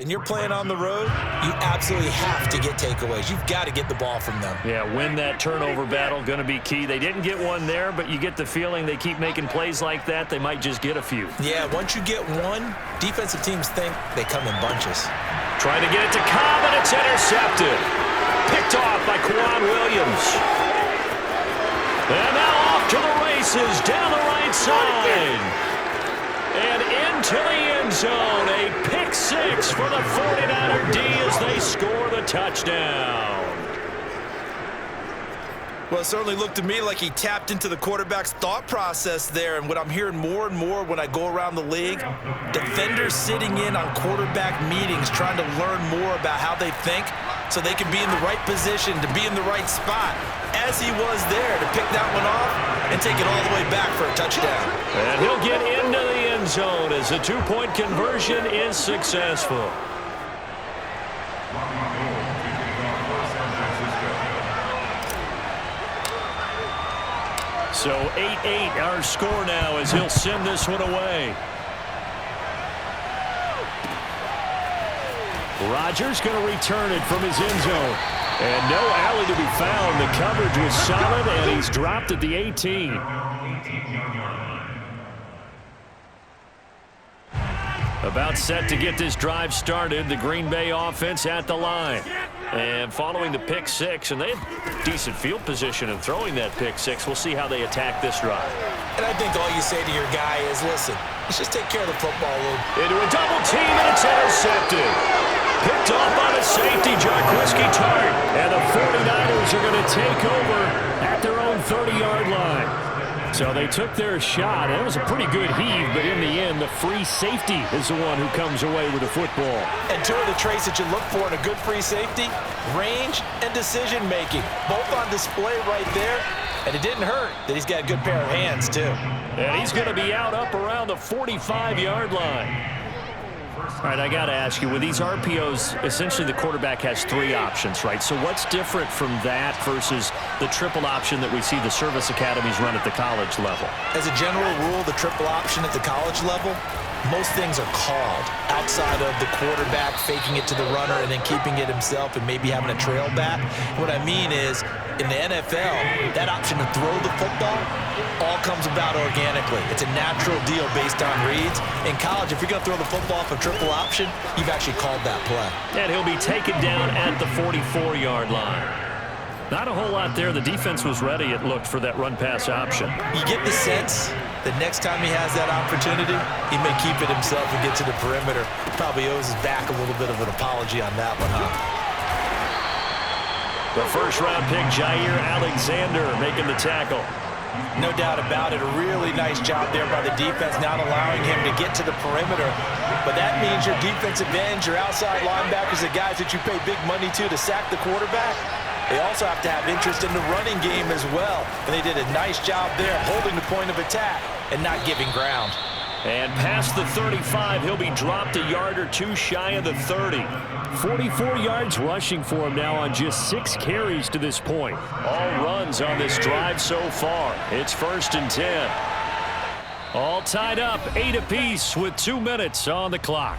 And you're playing on the road, you absolutely have to get takeaways. You've got to get the ball from them. Yeah, win that turnover battle, going to be key. They didn't get one there, but you get the feeling they keep making plays like that, they might just get a few. Yeah, once you get one, defensive teams think they come in bunches. Trying to get it to Cobb, and it's intercepted. Picked off by Quan Williams. And now off to the races down the right side. And into the end zone, a pick six for the 49er D as they score the touchdown. Well, it certainly looked to me like he tapped into the quarterback's thought process there. And what I'm hearing more and more when I go around the league, defenders sitting in on quarterback meetings trying to learn more about how they think so they can be in the right position to be in the right spot, as he was there to pick that one off and take it all the way back for a touchdown. And he'll get into the end zone as the two-point conversion is successful. So 8-8 our score now as he'll send this one away. Rodgers going to return it from his end zone. And no alley to be found. The coverage was solid, and he's dropped at the 18. About set to get this drive started. The Green Bay offense at the line. And following the pick six, and they had decent field position in throwing that pick six. We'll see how they attack this drive. And I think all you say to your guy is, listen, let's just take care of the football a little. Into a double team, and it's intercepted. Picked off by the safety, Jarquiski Tart. And the 49ers are going to take over at their own 30-yard line. So they took their shot. It was a pretty good heave, but in the end, the free safety is the one who comes away with the football. And two of the traits that you look for in a good free safety, range and decision-making. Both on display right there. And it didn't hurt that he's got a good pair of hands, too. And he's going to be out up around the 45-yard line. All right, I got to ask you, with these RPOs, essentially the quarterback has three options, right? So what's different from that versus the triple option that we see the service academies run at the college level? As a general rule, the triple option at the college level, most things are called outside of the quarterback faking it to the runner and then keeping it himself and maybe having a trail back. What I mean is, in the NFL, that option to throw the football all comes about organically. It's a natural deal based on reads. In college, if you're going to throw the football off a triple option, you've actually called that play. And he'll be taken down at the 44-yard line. Not a whole lot there. The defense was ready, it looked, for that run-pass option. You get the sense that next time he has that opportunity, he may keep it himself and get to the perimeter. Probably owes his back a little bit of an apology on that one, huh? The first-round pick, Jair Alexander, making the tackle. No doubt about it. A really nice job there by the defense, not allowing him to get to the perimeter. But that means your defensive ends, your outside linebackers, the guys that you pay big money to sack the quarterback, they also have to have interest in the running game as well. And they did a nice job there holding the point of attack and not giving ground. And past the 35, he'll be dropped a yard or two shy of the 30. 44 yards rushing for him now on just 6 carries to this point. All runs on this drive so far. It's 1st and 10. All tied up, 8 apiece with 2 minutes on the clock.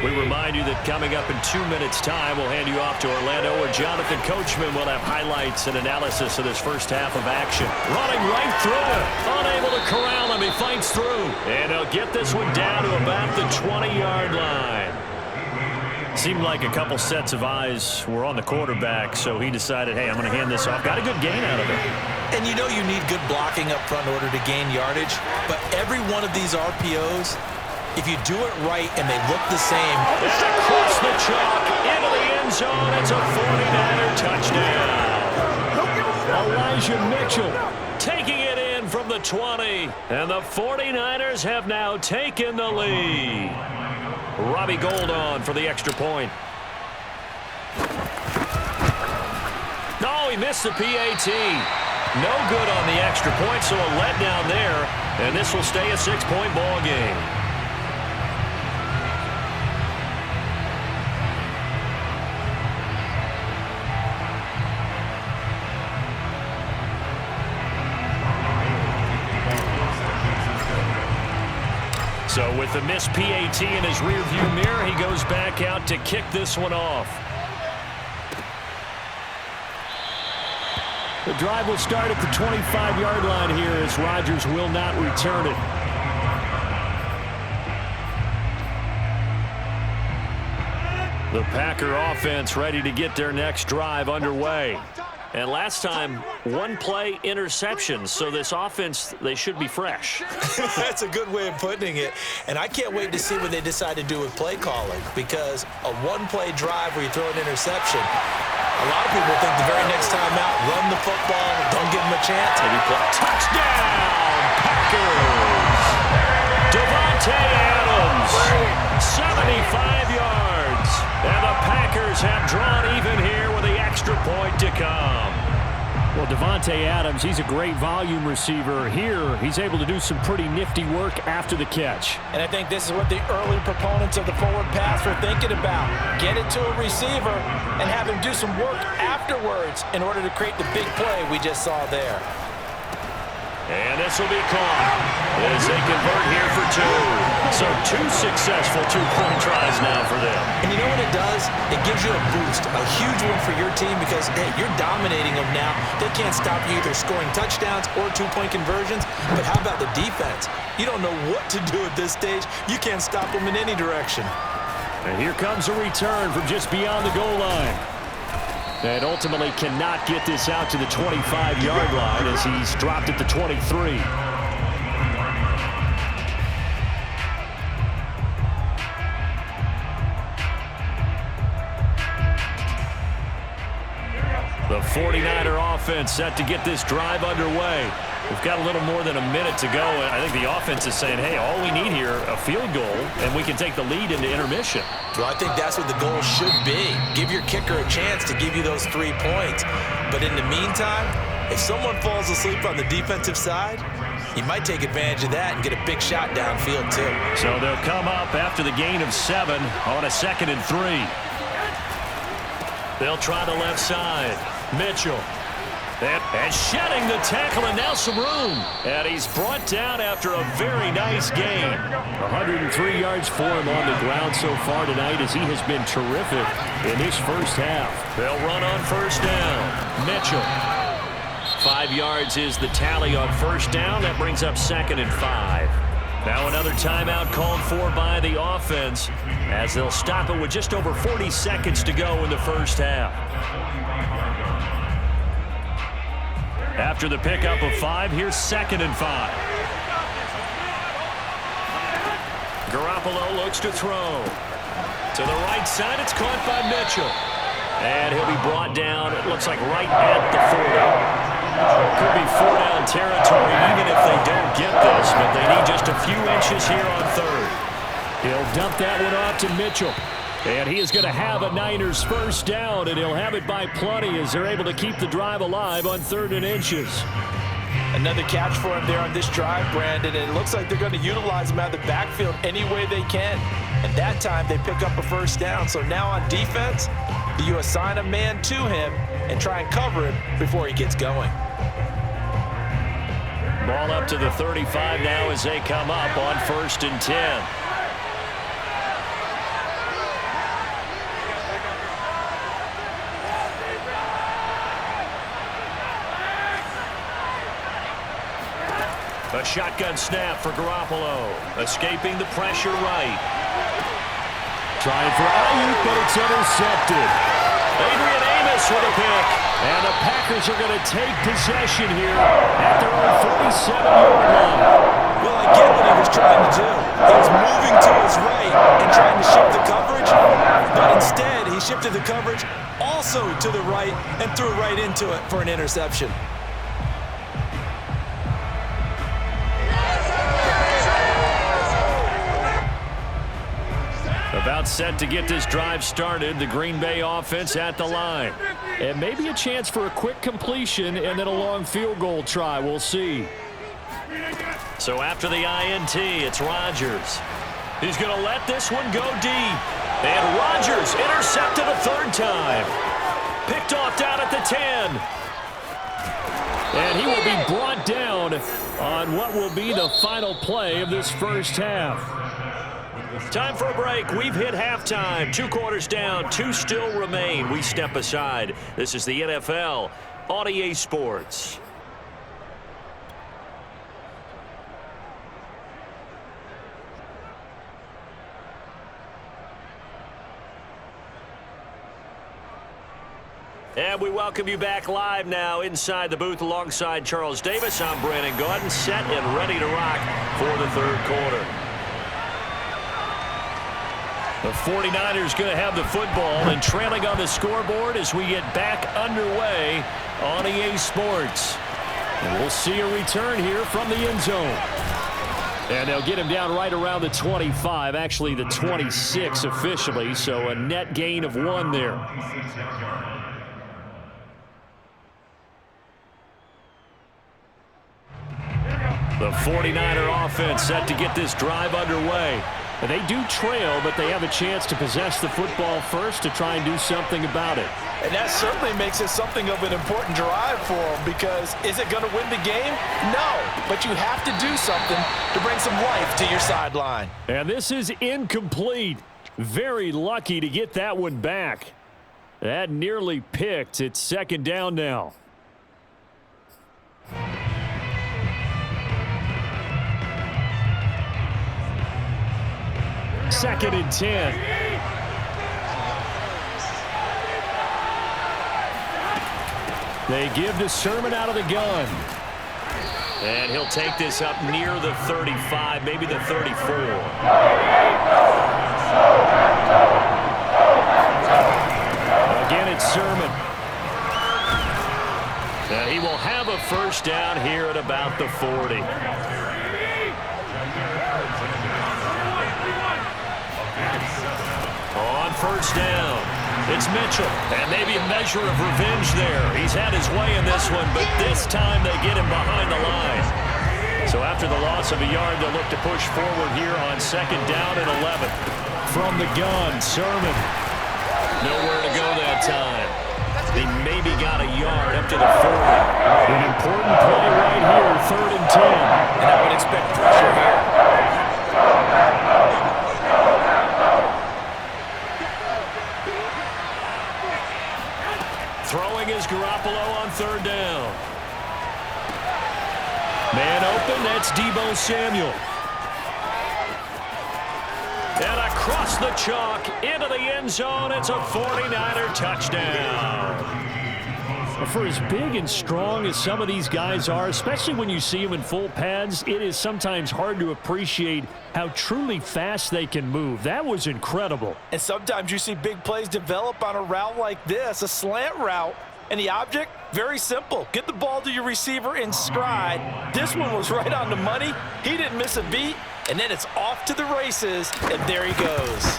We remind you that coming up in 2 minutes' time, we'll hand you off to Orlando, where Jonathan Coachman will have highlights and analysis of this first half of action. Running right through him. Unable to corral him. He fights through. And he'll get this one down to about the 20-yard line. Seemed like a couple sets of eyes were on the quarterback, so he decided, hey, I'm going to hand this off. Got a good gain out of it. And you know you need good blocking up front in order to gain yardage, but every one of these RPOs, if you do it right and they look the same. And across the chalk, into the end zone. It's a 49er touchdown. Elijah Mitchell taking it in from the 20. And the 49ers have now taken the lead. Robbie Gould on for the extra point. No, he missed the PAT. No good on the extra point, so a letdown there. And this will stay a 6-point ball game. So with the missed PAT in his rearview mirror, he goes back out to kick this one off. The drive will start at the 25-yard line here as Rodgers will not return it. The Packer offense ready to get their next drive underway. And last time, one play interception. So this offense, they should be fresh. That's a good way of putting it. And I can't wait to see what they decide to do with play calling, because a one-play drive where you throw an interception, a lot of people think the very next time out, run the football, don't give them a chance. Maybe play. Touchdown, Packers! Davante Adams, 75 yards. And the Packers have drawn even here with the extra point to come. Well, Davante Adams, he's a great volume receiver. Here, he's able to do some pretty nifty work after the catch. And I think this is what the early proponents of the forward pass were thinking about. Get it to a receiver and have him do some work afterwards in order to create the big play we just saw there. And this will be caught as they convert here for two. So two successful two-point tries now for them. And you know what it does? It gives you a boost, a huge one for your team, because, hey, you're dominating them now. They can't stop you either scoring touchdowns or two-point conversions. But how about the defense? You don't know what to do at this stage. You can't stop them in any direction. And here comes a return from just beyond the goal line. And ultimately cannot get this out to the 25-yard line as he's dropped at the 23. The 49er offense set to get this drive underway. We've got a little more than a minute to go. I think the offense is saying, hey, all we need here, a field goal, and we can take the lead into intermission. Well, I think that's what the goal should be. Give your kicker a chance to give you those 3 points. But in the meantime, if someone falls asleep on the defensive side, you might take advantage of that and get a big shot downfield too. So they'll come up after the gain of 7 on a 2nd and 3. They'll try the left side. Mitchell. And shedding the tackle, and now some room. And he's brought down after a very nice gain. 103 yards for him on the ground so far tonight as he has been terrific in this first half. They'll run on first down. Mitchell. 5 yards is the tally on first down. That brings up 2nd and 5. Now another timeout called for by the offense as they'll stop it with just over 40 seconds to go in the first half. After the pickup of 5, here's 2nd and 5. Garoppolo looks to throw. To the right side, it's caught by Mitchell. And he'll be brought down, it looks like right at the 40. Could be 4-down territory even if they don't get this, but they need just a few inches here on 3rd. He'll dump that one off to Mitchell. And he is going to have a Niners first down, and he'll have it by plenty as they're able to keep the drive alive on 3rd and inches. Another catch for him there on this drive, Brandon, and it looks like they're going to utilize him out of the backfield any way they can. And that time they pick up a first down. So now on defense, you assign a man to him and try and cover him before he gets going. Ball up to the 35 now as they come up on 1st and 10. A shotgun snap for Garoppolo. Escaping the pressure right. Trying for Ayuk, but it's intercepted. Adrian Amos with a pick. And the Packers are going to take possession here at their own 47-yard line. Well, I get what he was trying to do. He was moving to his right and trying to shift the coverage. But instead, he shifted the coverage also to the right and threw right into it for an interception. About set to get this drive started, the Green Bay offense at the line. And maybe a chance for a quick completion and then a long field goal try. We'll see. So after the INT, it's Rodgers. He's going to let this one go deep. And Rodgers intercepted a 3rd time. Picked off down at the 10. And he will be brought down on what will be the final play of this first half. Time for a break. We've hit halftime. 2 quarters down, 2 still remain. We step aside. This is the NFL on EA Sports. And we welcome you back live now inside the booth alongside Charles Davis. I'm Brandon Gaudin, set and ready to rock for the third quarter. The 49ers going to have the football and trailing on the scoreboard as we get back underway on EA Sports. And we'll see a return here from the end zone. And they'll get him down right around the 25, actually the 26 officially, so a net gain of 1 there. The 49er offense set to get this drive underway. And they do trail, but they have a chance to possess the football first to try and do something about it. And that certainly makes it something of an important drive for them, because is it going to win the game? No, but you have to do something to bring some life to your sideline. And this is incomplete. Very lucky to get that one back. That nearly picked. It's second down now. Second and 10. They give to Sermon out of the gun. And he'll take this up near the 35, maybe the 34. Again, it's Sermon. And he will have a first down here at about the 40. On first down, it's Mitchell. And maybe a measure of revenge there. He's had his way in this one, but this time they get him behind the line. So after the loss of a yard, they'll look to push forward here on second down and 11. From the gun, Sermon. Nowhere to go that time. They maybe got a yard up to the 40. An important play right here, third and 10. And I would expect pressure here. Throwing is Garoppolo on third down. Man open, that's Deebo Samuel. And across the chalk, into the end zone, it's a 49er touchdown. For as big and strong as some of these guys are, especially when you see them in full pads, it is sometimes hard to appreciate how truly fast they can move. That was incredible. And sometimes you see big plays develop on a route like this, a slant route. And the object, very simple. Get the ball to your receiver in stride. This one was right on the money. He didn't miss a beat. And then it's off to the races, and there he goes.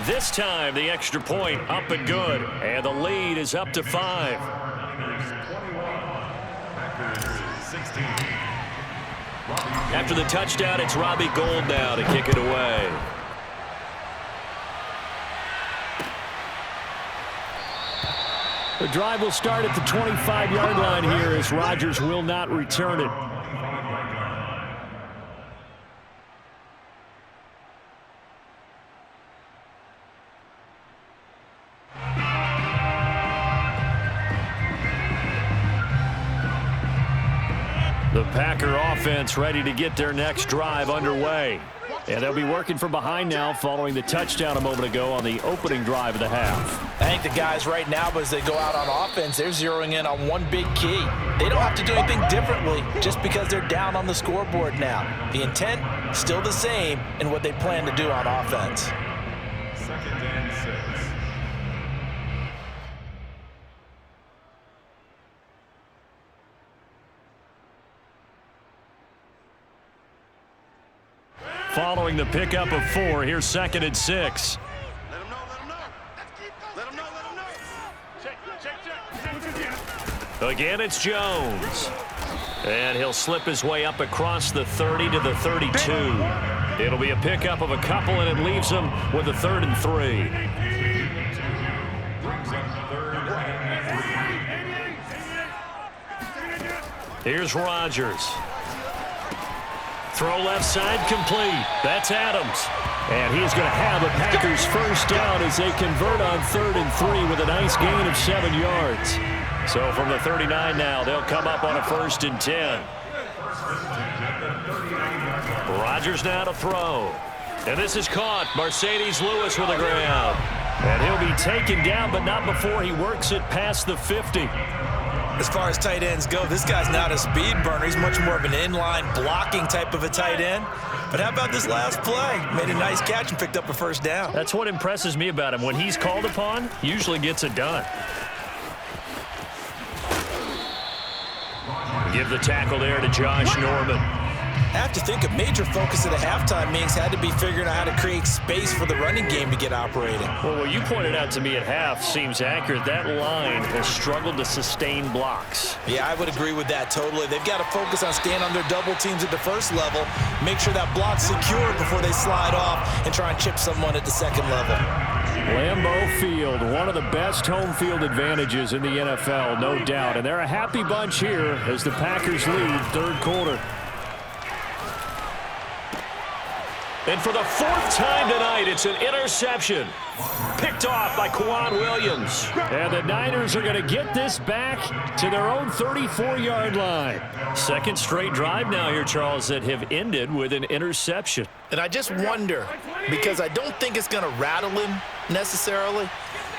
This time, the extra point up and good. And the lead is up to 5. After the touchdown, it's Robbie Gould now to kick it away. The drive will start at the 25-yard line here as Rodgers will not return it. The Packer offense ready to get their next drive underway. And they'll be working from behind now following the touchdown a moment ago on the opening drive of the half. I think the guys right now, as they go out on offense, they're zeroing in on one big key. They don't have to do anything differently just because they're down on the scoreboard now. The intent, still the same in what they plan to do on offense. Second and 6. Following the pickup of 4, here's second and 6. Let him know, let him know. Let him know, let him know. Check. Again, it's Jones. And he'll slip his way up across the 30 to the 32. It'll be a pickup of a couple, and it leaves him with a 3rd and 3. Here's Rodgers. Throw left side complete. That's Adams. And he's going to have a Packers first down as they convert on 3rd and 3 with a nice gain of 7 yards. So from the 39 now, they'll come up on a 1st and 10. Rodgers now to throw. And this is caught. Mercedes Lewis with a grab. And he'll be taken down, but not before he works it past the 50. As far as tight ends go, this guy's not a speed burner. He's much more of an inline blocking type of a tight end. But how about this last play? Made a nice catch and picked up a first down. That's what impresses me about him. When he's called upon, usually gets it done. Give the tackle there to Josh Norman. I have to think a major focus at a halftime meetings had to be figuring out how to create space for the running game to get operating. Well, what you pointed out to me at half seems accurate. That line has struggled to sustain blocks. Yeah, I would agree with that totally. They've got to focus on staying on their double teams at the first level, make sure that block's secure before they slide off and try and chip someone at the second level. Lambeau Field, one of the best home field advantages in the NFL, no doubt. And they're a happy bunch here as the Packers lead 3rd quarter. And for the 4th time tonight, it's an interception. Picked off by Kwan Williams. And the Niners are going to get this back to their own 34-yard line. 2nd straight drive now here, Charles, that have ended with an interception. And I just wonder, because I don't think it's going to rattle him necessarily,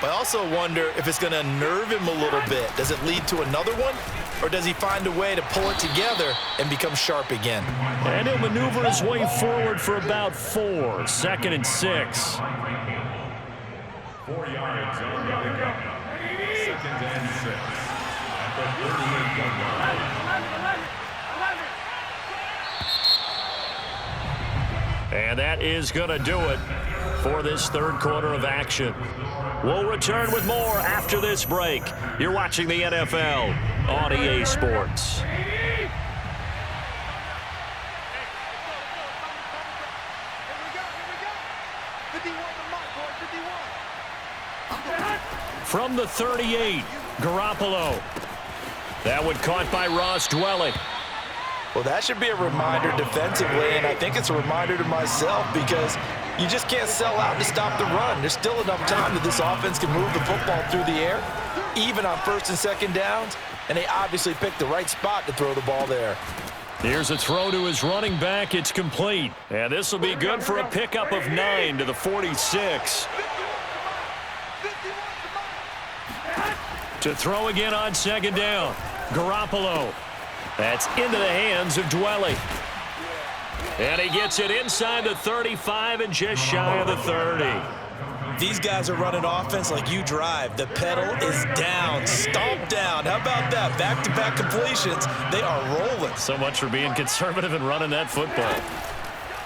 but I also wonder if it's going to nerve him a little bit. Does it lead to another one? Or does he find a way to pull it together and become sharp again? And he'll maneuver his way forward for about 4. 2nd and 6. 4 yards on the pickup. 2nd and 6. At the 38-yard line. And that is going to do it for this 3rd quarter of action. We'll return with more after this break. You're watching the NFL on EA Sports. From the 38, Garoppolo. That one caught by Ross Dwelly. Well, that should be a reminder defensively, and I think it's a reminder to myself because you just can't sell out to stop the run. There's still enough time that this offense can move the football through the air, even on 1st and 2nd downs, and they obviously picked the right spot to throw the ball there. Here's a throw to his running back. It's complete. And this will be good for a pickup of 9 to the 46. To throw again on 2nd down. Garoppolo. That's into the hands of Dwelly. And he gets it inside the 35 and just shy of the 30. These guys are running offense like you drive. The pedal is down, stomped down. How about that? Back-to-back completions. They are rolling. So much for being conservative and running that football.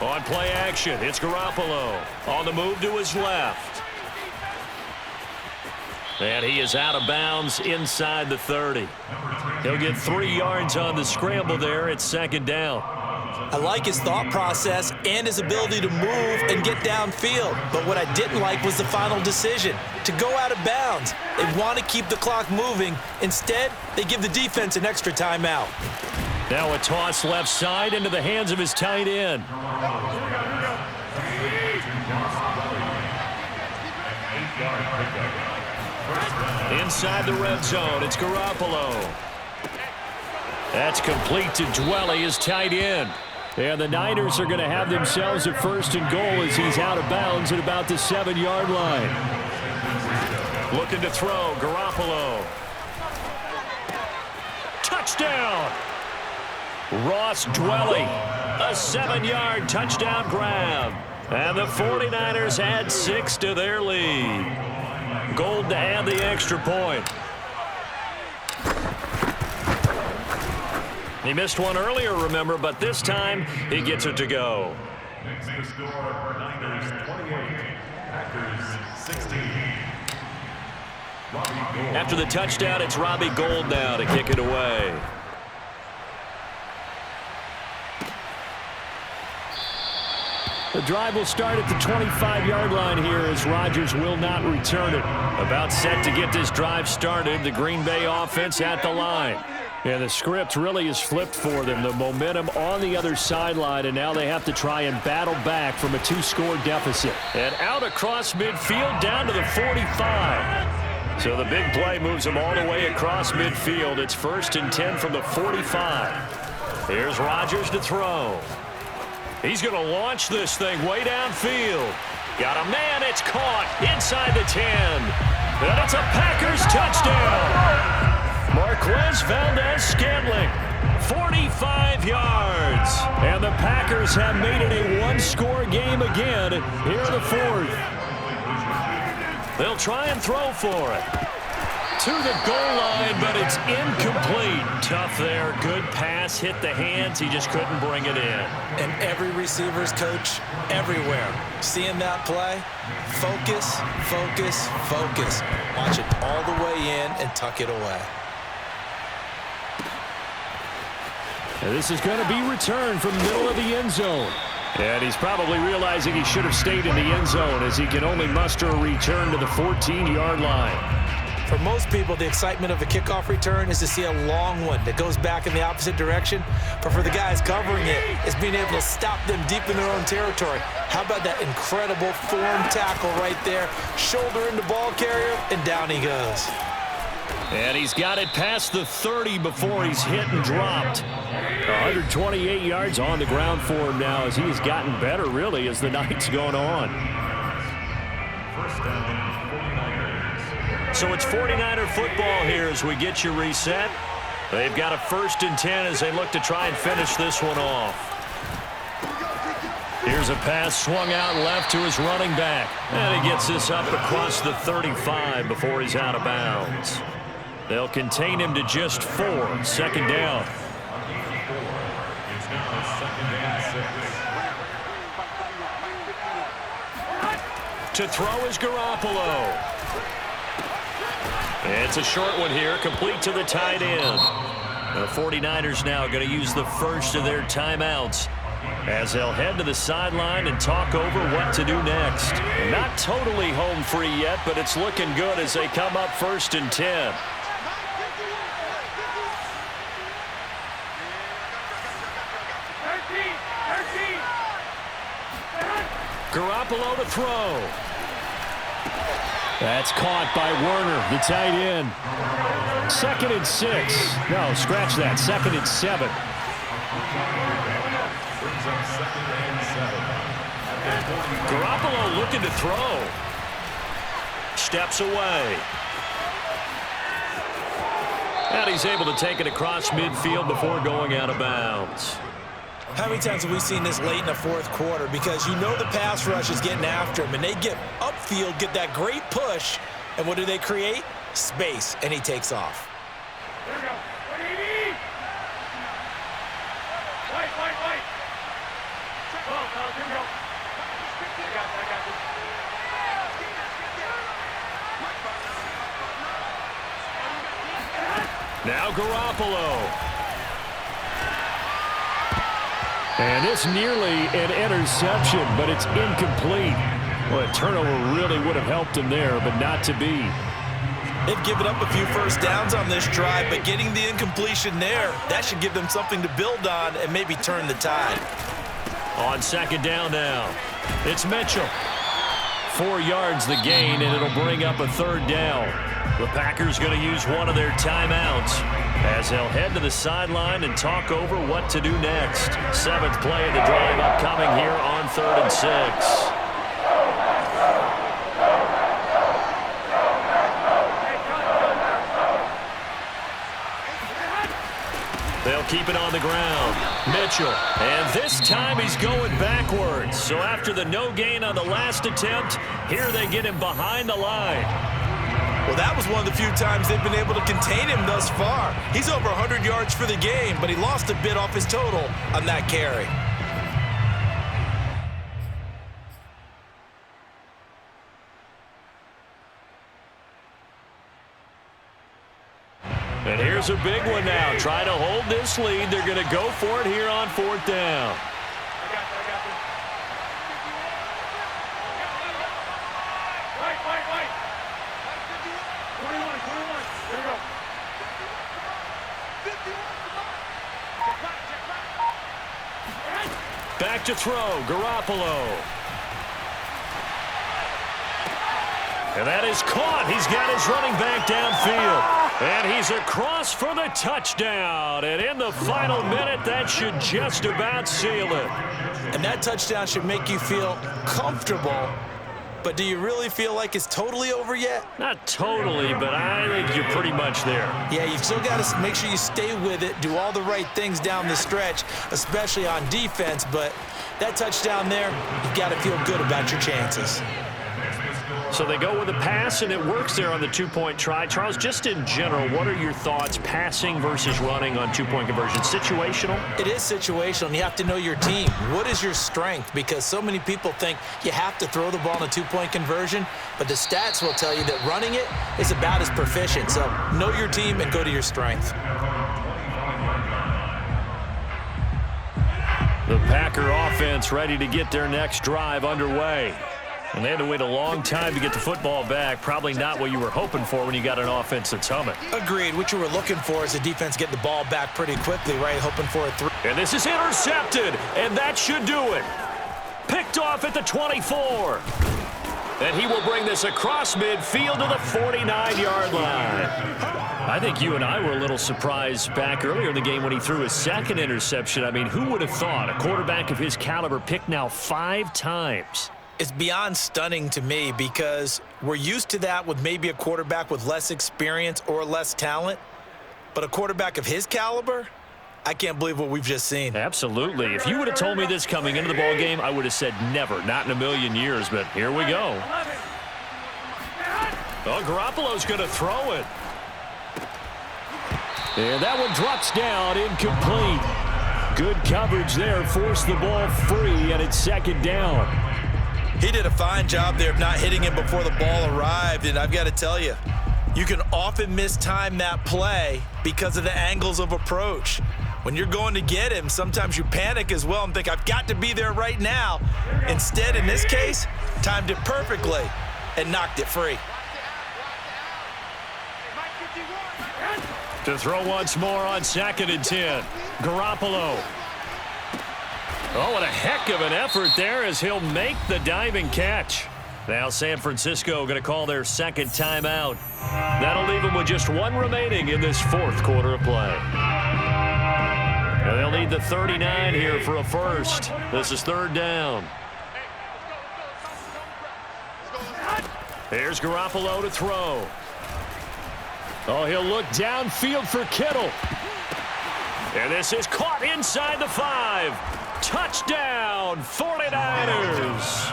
On play action, it's Garoppolo. On the move to his left. And he is out of bounds inside the 30. He'll get 3 yards on the scramble there at 2nd down. I like his thought process and his ability to move and get downfield. But what I didn't like was the final decision, to go out of bounds. They want to keep the clock moving. Instead, they give the defense an extra timeout. Now a toss left side into the hands of his tight end. Inside the red zone, it's Garoppolo. That's complete to Dwelly, his tight end. And the Niners are going to have themselves a 1st and goal as he's out of bounds at about the 7-yard line. Looking to throw, Garoppolo. Touchdown! Ross Dwelly, a 7-yard touchdown grab. And the 49ers add 6 to their lead. Gold to add the extra point. He missed one earlier, remember, but this time he gets it to go. Makes the score Niners 28, Packers 16. After the touchdown, it's Robbie Gould now to kick it away. The drive will start at the 25-yard line here as Rodgers will not return it. About set to get this drive started, the Green Bay offense at the line. And the script really is flipped for them. The momentum on the other sideline, and now they have to try and battle back from a 2-score deficit. And out across midfield down to the 45. So the big play moves them all the way across midfield. It's 1st and 10 from the 45. Here's Rodgers to throw. He's going to launch this thing way downfield. Got a man. It's caught inside the 10. And it's a Packers touchdown. Marquez Valdez-Scantling, 45 yards. And the Packers have made it a 1-score game again here in the 4th. They'll try and throw for it. To the goal line, but it's incomplete. Tough there. Good pass. Hit the hands. He just couldn't bring it in. And every receiver's coach everywhere. Seeing that play, focus, focus, focus. Watch it all the way in and tuck it away. And this is going to be returned from the middle of the end zone. And he's probably realizing he should have stayed in the end zone as he can only muster a return to the 14-yard line. For most people, the excitement of a kickoff return is to see a long one that goes back in the opposite direction. But for the guys covering it, it's being able to stop them deep in their own territory. How about that incredible form tackle right there? Shoulder into ball carrier, and down he goes. And he's got it past the 30 before he's hit and dropped. 128 yards on the ground for him now as he has gotten better, really, as the night's gone on. First down, 49ers. So it's 49er football here as we get you reset. They've got a 1st and 10 as they look to try and finish this one off. Here's a pass swung out left to his running back. And he gets this up across the 35 before he's out of bounds. They'll contain him to just 4. 2nd down. It's now 2nd and 6. To throw is Garoppolo. It's a short one here, complete to the tight end. The 49ers now going to use the first of their timeouts as they'll head to the sideline and talk over what to do next. Not totally home free yet, but it's looking good as they come up 1st and 10. Garoppolo to throw. That's caught by Werner, the tight end. 2nd and 6. No, scratch that. 2nd and 7. Brings up 2nd and 7. Garoppolo looking to throw. Steps away. And he's able to take it across midfield before going out of bounds. How many times have we seen this late in the 4th quarter? Because you know the pass rush is getting after him, and they get upfield, get that great push, and what do they create? Space, and he takes off. Here we go. What do you need? Wait. Well, here we go. I got this. Now Garoppolo. And it's nearly an interception, but it's incomplete. Well, a turnover really would have helped him there, but not to be. They've given up a few first downs on this drive, but getting the incompletion there, that should give them something to build on and maybe turn the tide. On 2nd down now, it's Mitchell. 4 yards the gain, and it'll bring up a 3rd down. The Packers going to use one of their timeouts as they'll head to the sideline and talk over what to do next. 7th play of the drive upcoming here on 3rd and 6. They'll keep it on the ground. Mitchell. And this time he's going backwards. So after the no gain on the last attempt, here they get him behind the line. Well, that was one of the few times they've been able to contain him thus far. He's over 100 yards for the game, but he lost a bit off his total on that carry. And here's a big one now. Trying to hold this lead. They're going to go for it here on 4th down. Wait. 21. Here we go. Back to throw, Garoppolo. And that is caught. He's got his running back downfield. And he's across for the touchdown. And in the final minute, that should just about seal it. And that touchdown should make you feel comfortable. But do you really feel like it's totally over yet? Not totally, but I think you're pretty much there. Yeah, you've still got to make sure you stay with it, do all the right things down the stretch, especially on defense. But that touchdown there, you've got to feel good about your chances. So they go with a pass, and it works there on the two-point try. Charles, just in general, what are your thoughts passing versus running on two-point conversion? Situational? It is situational, and you have to know your team. What is your strength? Because so many people think you have to throw the ball in a two-point conversion, but the stats will tell you that running it is about as proficient. So know your team and go to your strength. The Packer offense ready to get their next drive underway. And they had to wait a long time to get the football back. Probably not what you were hoping for when you got an offense that's humming. Agreed. What you were looking for is the defense getting the ball back pretty quickly, right? Hoping for a 3. And this is intercepted, and that should do it. Picked off at the 24. And he will bring this across midfield to the 49-yard line. I think you and I were a little surprised back earlier in the game when he threw his second interception. I mean, who would have thought a quarterback of his caliber picked now 5 times? It's beyond stunning to me because we're used to that with maybe a quarterback with less experience or less talent. But a quarterback of his caliber, I can't believe what we've just seen. Absolutely. If you would have told me this coming into the ball game, I would have said never, not in a million years. But here we go. Oh, Garoppolo's going to throw it. And that one drops down, incomplete. Good coverage there, forced the ball free, and it's second down. He did a fine job there of not hitting him before the ball arrived, and I've got to tell you, you can often mistime that play because of the angles of approach. When you're going to get him, sometimes you panic as well and think, I've got to be there right now. Instead, in this case, timed it perfectly and knocked it free. To throw once more on 2nd and 10. Garoppolo. Oh, what a heck of an effort there as he'll make the diving catch. Now San Francisco going to call their second timeout. That'll leave them with just 1 remaining in this 4th quarter of play. And they'll need the 39 here for a first. This is 3rd down. Here's Garoppolo to throw. Oh, he'll look downfield for Kittle. And this is caught inside the 5. Touchdown, 49ers.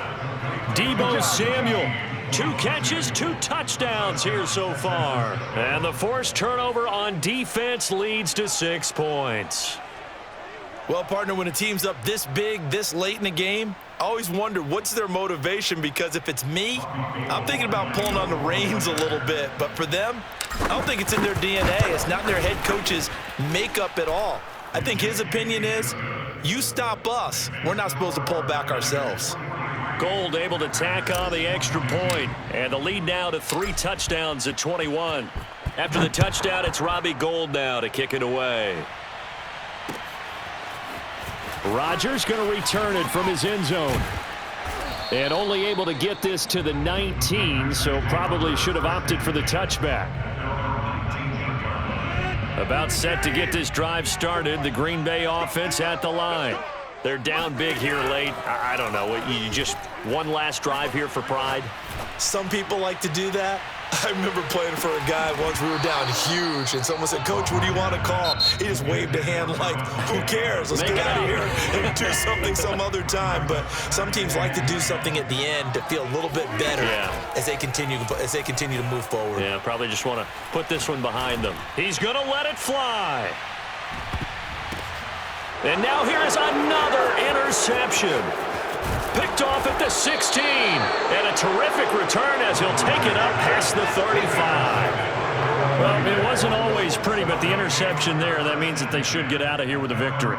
Deebo Samuel, 2 catches, 2 touchdowns here so far. And the forced turnover on defense leads to 6 points. Well, partner, when a team's up this big, this late in the game, I always wonder what's their motivation, because if it's me, I'm thinking about pulling on the reins a little bit. But for them, I don't think it's in their DNA. It's not in their head coach's makeup at all. I think his opinion is, you stop us, we're not supposed to pull back ourselves. Gold able to tack on the extra point, and the lead now to 3 touchdowns at 21. After the touchdown, it's Robbie Gould now to kick it away. Rodgers going to return it from his end zone. And only able to get this to the 19, so probably should have opted for the touchback. About set to get this drive started. The Green Bay offense at the line. They're down big here late. I don't know. You just one last drive here for pride? Some people like to do that. I remember playing for a guy once. We were down huge, and someone said, Coach, what do you want to call? He just waved a hand like, who cares? Let's get out of here and do something some other time. But some teams like to do something at the end to feel a little bit better as they continue to move forward. Yeah, probably just want to put this one behind them. He's going to let it fly. And now here is another interception. Picked off at the 16. And a terrific return as he'll take it up past the 35. Well, it wasn't always pretty, but the interception there, that means that they should get out of here with a victory.